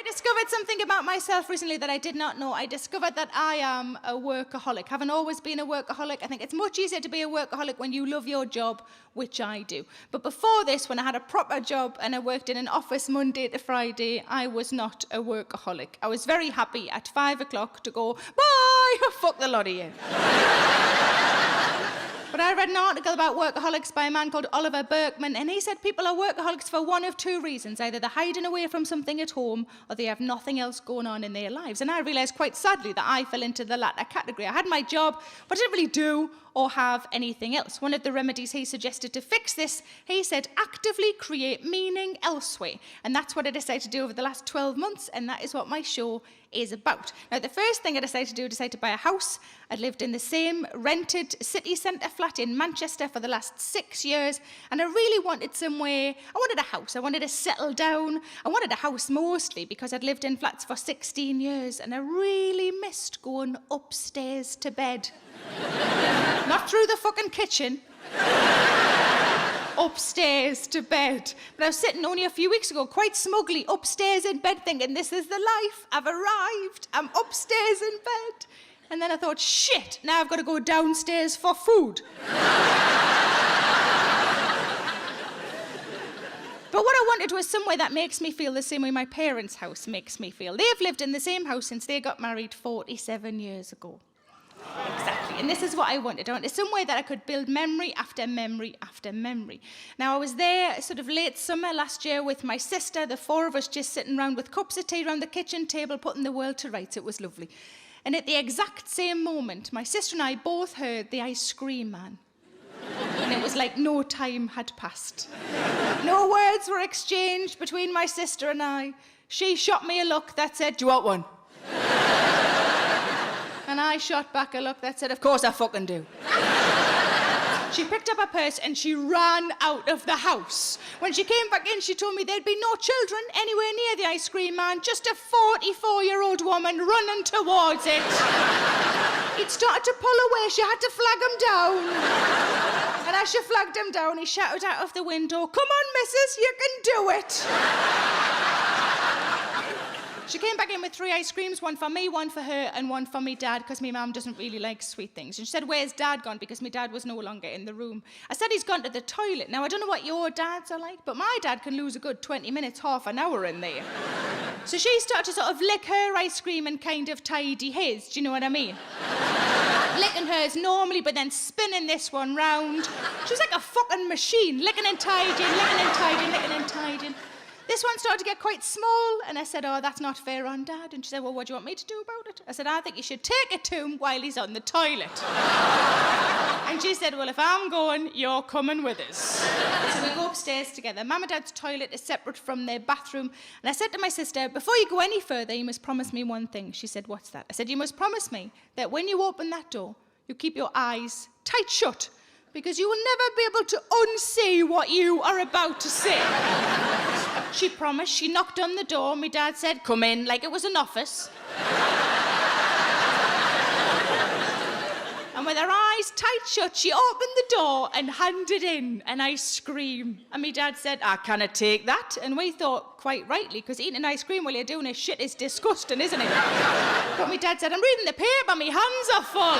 discovered something about myself recently that I did not know. I discovered that I am a workaholic. Haven't always been a workaholic. I think it's much easier to be a workaholic when you love your job, which I do. But before this, when I had a proper job and I worked in an office Monday to Friday, I was not a workaholic. I was very happy at 5 o'clock to go, bye, fuck the lot of you. But I read an article about workaholics by a man called Oliver Berkman, and he said people are workaholics for one of two reasons. Either they're hiding away from something at home, or they have nothing else going on in their lives. And I realised quite sadly that I fell into the latter category. I had my job, but I didn't really do or have anything else. One of the remedies he suggested to fix this, he said, actively create meaning elsewhere. And that's what I decided to do over the last 12 months, and that is what my show is about. Now, the first thing I decided to do, I decided to buy a house. I'd lived in the same rented city centre flat in Manchester for the last 6 years, and I really wanted somewhere, I wanted a house, I wanted to settle down. I wanted a house mostly because I'd lived in flats for 16 years, and I really missed going upstairs to bed. Not through the fucking kitchen. Upstairs to bed. But I was sitting only a few weeks ago, quite smugly, upstairs in bed, thinking, this is the life. I've arrived. I'm upstairs in bed. And then I thought, shit, now I've got to go downstairs for food. But what I wanted was somewhere that makes me feel the same way my parents' house makes me feel. They've lived in the same house since they got married 47 years ago. Exactly, and this is what I wanted. I wanted somewhere that I could build memory after memory after memory. Now, I was there sort of late summer last year with my sister, the four of us just sitting around with cups of tea around the kitchen table, putting the world to rights. It was lovely. And at the exact same moment, my sister and I both heard the ice cream man. And it was like no time had passed. No words were exchanged between my sister and I. She shot me a look that said, do you want one? And I shot back a look that said, of course I fucking do. She picked up her purse and she ran out of the house. When she came back in, she told me there'd be no children anywhere near the ice cream man, just a 44-year-old woman running towards it. He'd started to pull away. She had to flag him down. And as she flagged him down, he shouted out of the window, come on, missus, you can do it. She came back in with 3 ice creams, one for me, one for her, and one for me dad, because my mum doesn't really like sweet things. And she said, where's dad gone? Because my dad was no longer in the room. I said, he's gone to the toilet. Now, I don't know what your dads are like, but my dad can lose a good 20 minutes, half an hour in there. So she started to sort of lick her ice cream and kind of tidy his, do you know what I mean? Licking hers normally, but then spinning this one round. She was like a fucking machine, licking and tidying, licking and tidying, licking and tidying. This one started to get quite small, and I said, oh, that's not fair on Dad. And she said, well, what do you want me to do about it? I said, I think you should take it to him while he's on the toilet. And she said, well, if I'm going, you're coming with us. So we go upstairs together. Mum and Dad's toilet is separate from their bathroom. And I said to my sister, before you go any further, you must promise me one thing. She said, what's that? I said, you must promise me that when you open that door, you keep your eyes tight shut, because you will never be able to unsee what you are about to say. She promised. She knocked on the door. My dad said, come in, like it was an office. And with her eyes tight shut, she opened the door and handed in an ice cream. And my dad said, I cannot take that. And we thought, quite rightly, because eating ice cream while you're doing this shit is disgusting, isn't it? But my dad said, I'm reading the paper, my hands are full.